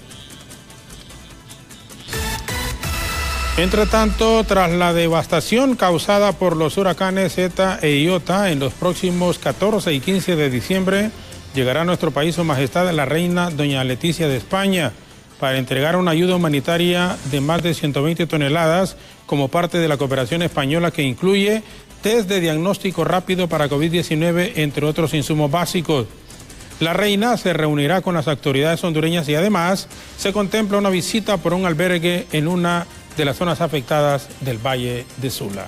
Entre tanto, tras la devastación causada por los huracanes Zeta e Iota, en los próximos 14 y 15 de diciembre llegará a nuestro país Su Majestad la Reina Doña Leticia de España para entregar una ayuda humanitaria de más de 120 toneladas como parte de la cooperación española que incluye test de diagnóstico rápido para COVID-19, entre otros insumos básicos. La reina se reunirá con las autoridades hondureñas y además se contempla una visita por un albergue en una de las zonas afectadas del Valle de Sula.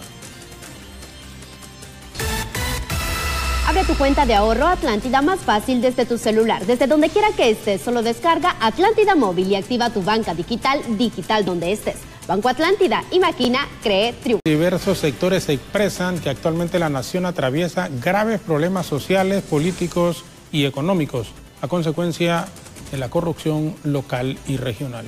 Abre tu cuenta de ahorro Atlántida más fácil desde tu celular. Desde donde quiera que estés, solo descarga Atlántida Móvil y activa tu banca digital donde estés. Banco Atlántida, imagina, cree, triunfa. Diversos sectores expresan que actualmente la nación atraviesa graves problemas sociales, políticos y económicos a consecuencia de la corrupción local y regional.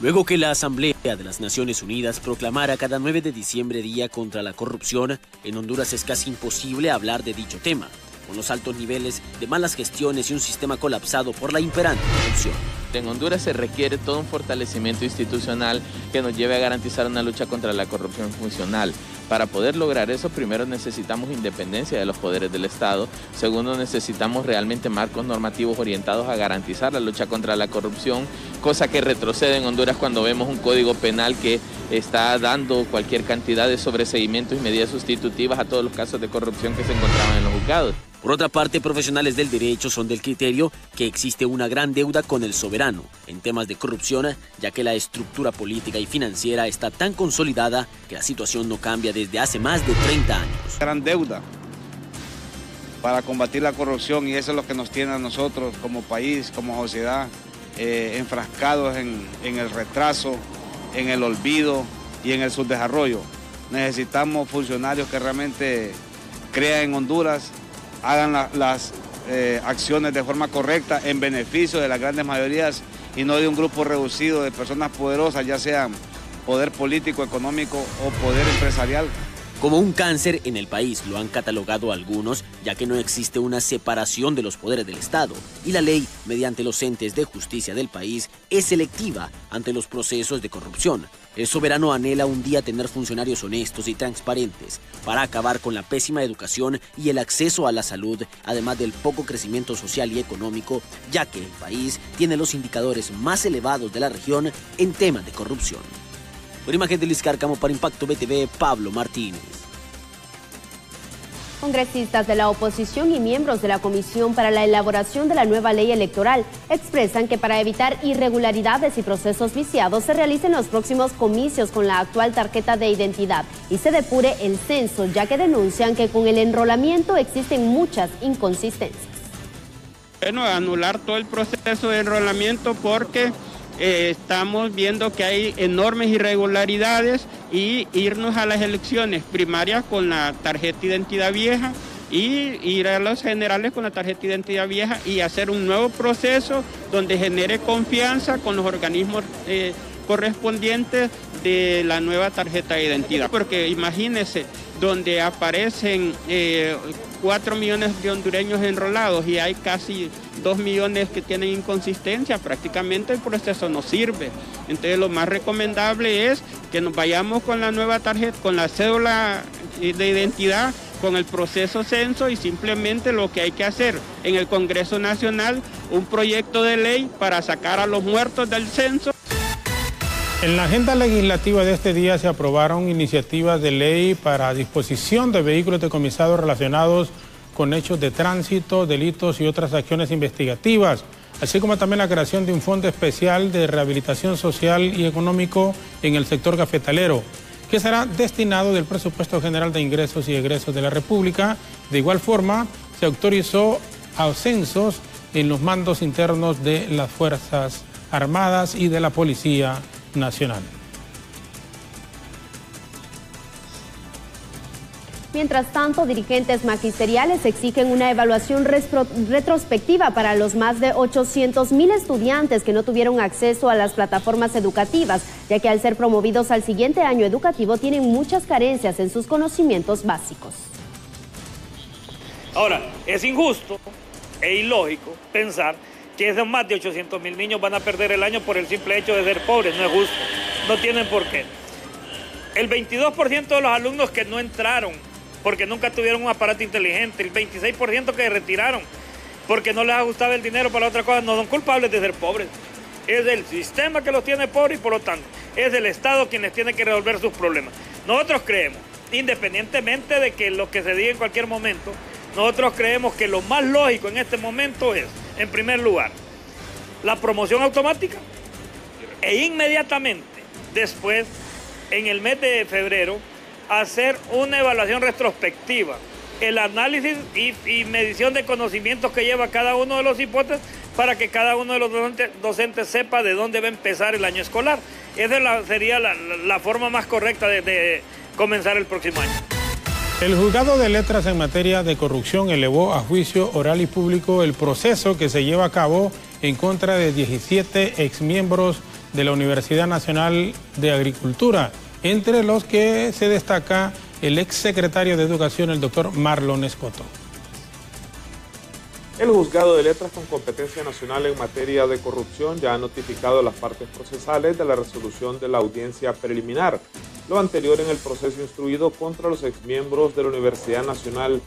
Luego que la Asamblea de las Naciones Unidas proclamara cada 9 de diciembre Día contra la Corrupción, en Honduras es casi imposible hablar de dicho tema, con los altos niveles de malas gestiones y un sistema colapsado por la imperante corrupción. En Honduras se requiere todo un fortalecimiento institucional que nos lleve a garantizar una lucha contra la corrupción funcional. Para poder lograr eso, primero necesitamos independencia de los poderes del Estado. Segundo, necesitamos realmente marcos normativos orientados a garantizar la lucha contra la corrupción, cosa que retrocede en Honduras cuando vemos un código penal que está dando cualquier cantidad de sobreseguimientos y medidas sustitutivas a todos los casos de corrupción que se encontraban en los juzgados. Por otra parte, profesionales del derecho son del criterio que existe una gran deuda con el soberano en temas de corrupción, ya que la estructura política y financiera está tan consolidada que la situación no cambia desde hace más de 30 años. Gran deuda para combatir la corrupción, y eso es lo que nos tiene a nosotros como país, como sociedad, enfrascados en el retraso, en el olvido y en el subdesarrollo. Necesitamos funcionarios que realmente crean en Honduras, hagan las acciones de forma correcta en beneficio de las grandes mayorías y no de un grupo reducido de personas poderosas, ya sea poder político, económico o poder empresarial. Como un cáncer en el país lo han catalogado algunos, ya que no existe una separación de los poderes del Estado y la ley, mediante los entes de justicia del país, es selectiva ante los procesos de corrupción. El soberano anhela un día tener funcionarios honestos y transparentes para acabar con la pésima educación y el acceso a la salud, además del poco crecimiento social y económico, ya que el país tiene los indicadores más elevados de la región en temas de corrupción. Por imagen de Luis Cárcamo para Impacto BTV, Pablo Martínez. Congresistas de la oposición y miembros de la Comisión para la elaboración de la nueva ley electoral expresan que para evitar irregularidades y procesos viciados se realicen los próximos comicios con la actual tarjeta de identidad y se depure el censo, ya que denuncian que con el enrolamiento existen muchas inconsistencias. Bueno, anular todo el proceso de enrolamiento porque estamos viendo que hay enormes irregularidades y irnos a las elecciones primarias con la tarjeta de identidad vieja y ir a los generales con la tarjeta de identidad vieja y hacer un nuevo proceso donde genere confianza con los organismos correspondientes de la nueva tarjeta de identidad. Porque imagínense, donde aparecen 4 millones de hondureños enrolados y hay casi 2 millones que tienen inconsistencia, prácticamente el proceso no sirve. Entonces lo más recomendable es que nos vayamos con la nueva tarjeta, con la cédula de identidad, con el proceso censo y simplemente lo que hay que hacer en el Congreso Nacional, un proyecto de ley para sacar a los muertos del censo. En la agenda legislativa de este día se aprobaron iniciativas de ley para disposición de vehículos decomisados relacionados con hechos de tránsito, delitos y otras acciones investigativas, así como también la creación de un fondo especial de rehabilitación social y económico en el sector cafetalero, que será destinado del Presupuesto General de Ingresos y Egresos de la República. De igual forma, se autorizó ascensos en los mandos internos de las Fuerzas Armadas y de la Policía Nacional. Mientras tanto, dirigentes magisteriales exigen una evaluación retrospectiva para los más de 800,000 estudiantes que no tuvieron acceso a las plataformas educativas, ya que al ser promovidos al siguiente año educativo tienen muchas carencias en sus conocimientos básicos. Ahora, es injusto e ilógico pensar que esos más de 800,000 niños van a perder el año por el simple hecho de ser pobres. No es justo, no tienen por qué. El 22% de los alumnos que no entraron porque nunca tuvieron un aparato inteligente, el 26% que retiraron porque no les gustaba el dinero para otra cosa, no son culpables de ser pobres. Es el sistema que los tiene pobres y por lo tanto es el Estado quien les tiene que resolver sus problemas. Nosotros creemos, independientemente de que lo que se diga en cualquier momento, nosotros creemos que lo más lógico en este momento es, en primer lugar, la promoción automática e inmediatamente después, en el mes de febrero, hacer una evaluación retrospectiva, el análisis y medición de conocimientos que lleva cada uno de los hipótesis para que cada uno de los docentes sepa de dónde va a empezar el año escolar. Esa sería la forma más correcta de comenzar el próximo año. El Juzgado de Letras en materia de corrupción elevó a juicio oral y público el proceso que se lleva a cabo en contra de 17 exmiembros de la Universidad Nacional de Agricultura, entre los que se destaca el exsecretario de Educación, el doctor Marlon Escoto. El Juzgado de Letras con competencia nacional en materia de corrupción ya ha notificado a las partes procesales de la resolución de la audiencia preliminar, lo anterior en el proceso instruido contra los exmiembros de la Universidad Nacional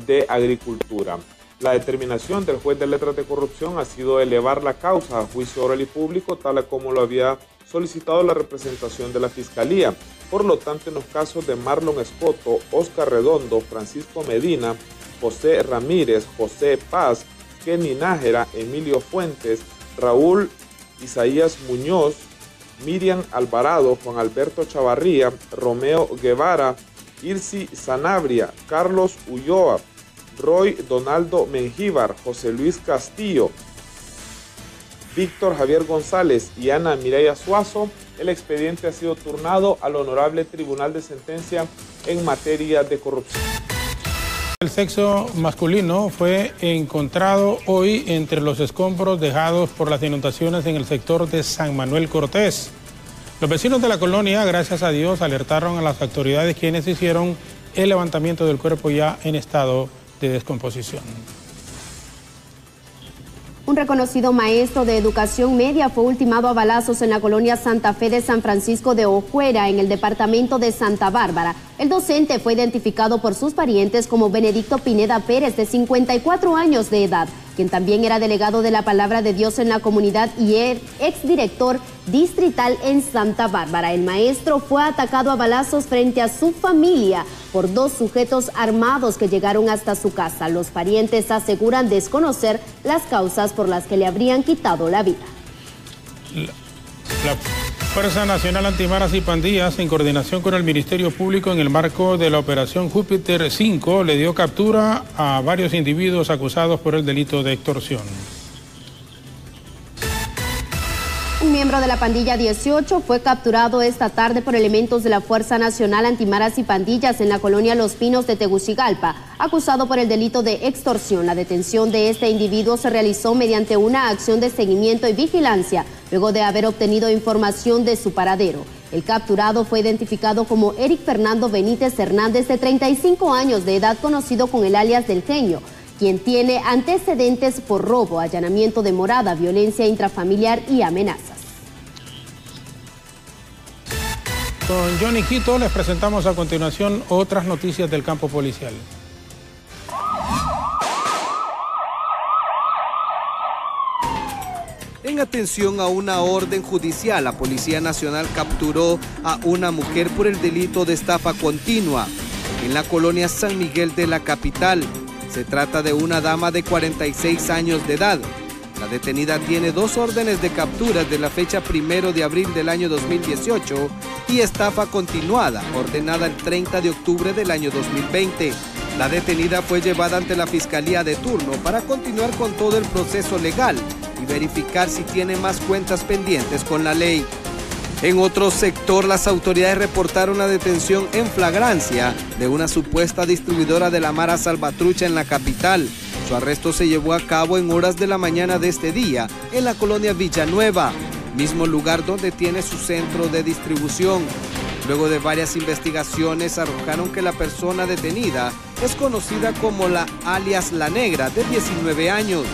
de Agricultura. La determinación del juez de letras de corrupción ha sido elevar la causa a juicio oral y público, tal como lo había solicitado la representación de la Fiscalía. Por lo tanto, en los casos de Marlon Escoto, Oscar Redondo, Francisco Medina, José Ramírez, José Paz, Kenny Nájera, Emilio Fuentes, Raúl Isaías Muñoz, Miriam Alvarado, Juan Alberto Chavarría, Romeo Guevara, Irsi Sanabria, Carlos Ulloa, Roy Donaldo Mengíbar, José Luis Castillo, Víctor Javier González y Ana Mireya Suazo, el expediente ha sido turnado al Honorable Tribunal de Sentencia en materia de corrupción. El sexo masculino fue encontrado hoy entre los escombros dejados por las inundaciones en el sector de San Manuel Cortés. Los vecinos de la colonia, gracias a Dios, alertaron a las autoridades, quienes hicieron el levantamiento del cuerpo ya en estado de descomposición. Un reconocido maestro de educación media fue ultimado a balazos en la colonia Santa Fe de San Francisco de Ojuera, en el departamento de Santa Bárbara. El docente fue identificado por sus parientes como Benedicto Pineda Pérez, de 54 años de edad, quien también era delegado de la Palabra de Dios en la comunidad y exdirector distrital en Santa Bárbara. El maestro fue atacado a balazos frente a su familia por dos sujetos armados que llegaron hasta su casa. Los parientes aseguran desconocer las causas por las que le habrían quitado la vida. La Fuerza Nacional Antimaras y Pandillas, en coordinación con el Ministerio Público en el marco de la Operación Júpiter 5, le dio captura a varios individuos acusados por el delito de extorsión. Un miembro de la pandilla 18 fue capturado esta tarde por elementos de la Fuerza Nacional Antimaras y Pandillas en la colonia Los Pinos de Tegucigalpa, acusado por el delito de extorsión. La detención de este individuo se realizó mediante una acción de seguimiento y vigilancia, luego de haber obtenido información de su paradero. El capturado fue identificado como Eric Fernando Benítez Hernández, de 35 años de edad, conocido con el alias del Genio, quien tiene antecedentes por robo, allanamiento de morada, violencia intrafamiliar y amenazas. Con Johnny Quito les presentamos a continuación otras noticias del campo policial. En atención a una orden judicial, la Policía Nacional capturó a una mujer por el delito de estafa continua en la colonia San Miguel de la capital. Se trata de una dama de 46 años de edad. La detenida tiene 2 órdenes de captura de la fecha 1 de abril del año 2018 y estafa continuada, ordenada el 30 de octubre del año 2020. La detenida fue llevada ante la Fiscalía de turno para continuar con todo el proceso legal y verificar si tiene más cuentas pendientes con la ley. En otro sector, las autoridades reportaron la detención en flagrancia de una supuesta distribuidora de la Mara Salvatrucha en la capital. Su arresto se llevó a cabo en horas de la mañana de este día en la colonia Villanueva, mismo lugar donde tiene su centro de distribución. Luego de varias investigaciones, arrojaron que la persona detenida es conocida como la alias La Negra, de 19 años.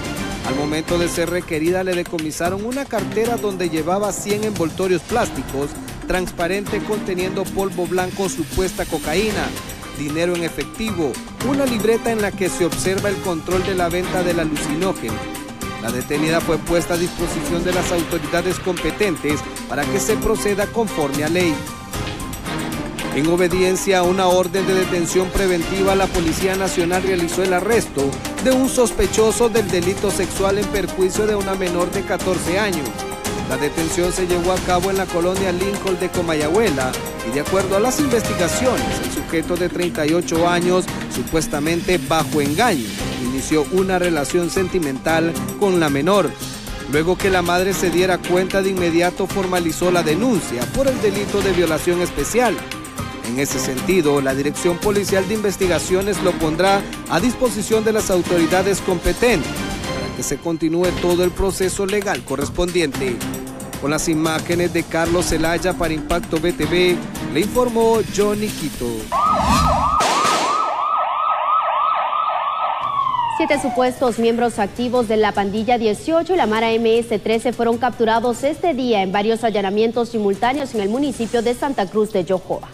Al momento de ser requerida, le decomisaron una cartera donde llevaba 100 envoltorios plásticos transparente conteniendo polvo blanco, supuesta cocaína, dinero en efectivo, una libreta en la que se observa el control de la venta del alucinógeno. La detenida fue puesta a disposición de las autoridades competentes para que se proceda conforme a ley. En obediencia a una orden de detención preventiva, la Policía Nacional realizó el arresto de un sospechoso del delito sexual en perjuicio de una menor de 14 años. La detención se llevó a cabo en la colonia Lincoln de Comayagüela y, de acuerdo a las investigaciones, el sujeto de 38 años, supuestamente bajo engaño, inició una relación sentimental con la menor. Luego que la madre se diera cuenta, de inmediato formalizó la denuncia por el delito de violación especial. En ese sentido, la Dirección Policial de Investigaciones lo pondrá a disposición de las autoridades competentes para que se continúe todo el proceso legal correspondiente. Con las imágenes de Carlos Zelaya para Impacto BTV, le informó Johnny Quito. 7 supuestos miembros activos de la pandilla 18 y la Mara MS-13 fueron capturados este día en varios allanamientos simultáneos en el municipio de Santa Cruz de Yojoa.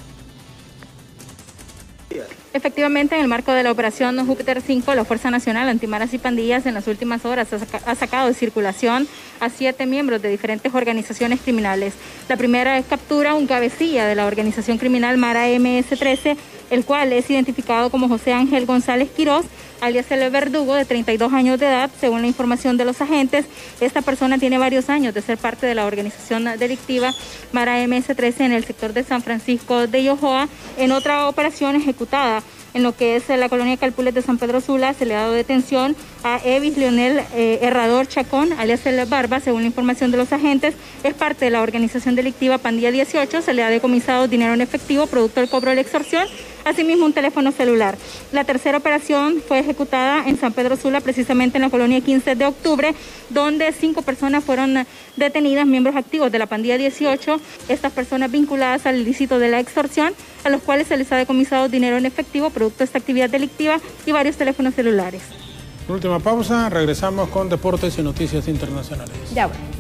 Efectivamente, en el marco de la operación Júpiter 5, la Fuerza Nacional Antimaras y Pandillas en las últimas horas ha sacado de circulación a 7 miembros de diferentes organizaciones criminales. La primera captura un cabecilla de la organización criminal Mara MS-13, el cual es identificado como José Ángel González Quirós, alias El Verdugo, de 32 años de edad. Según la información de los agentes, esta persona tiene varios años de ser parte de la organización delictiva Mara MS-13 en el sector de San Francisco de Yojoa. En otra operación ejecutada en lo que es la colonia Calpules de San Pedro Sula, se le ha dado detención a Evis Leonel Herrador Chacón, alias El Barba. Según la información de los agentes, es parte de la organización delictiva Pandilla 18, se le ha decomisado dinero en efectivo, producto del cobro de la extorsión, asimismo un teléfono celular. La tercera operación fue ejecutada en San Pedro Sula, precisamente en la colonia 15 de octubre, donde 5 personas fueron detenidas, miembros activos de la Pandilla 18, estas personas vinculadas al ilícito de la extorsión, a los cuales se les ha decomisado dinero en efectivo, producto de esta actividad delictiva, y varios teléfonos celulares. Última pausa, regresamos con deportes y noticias internacionales. Ya bueno.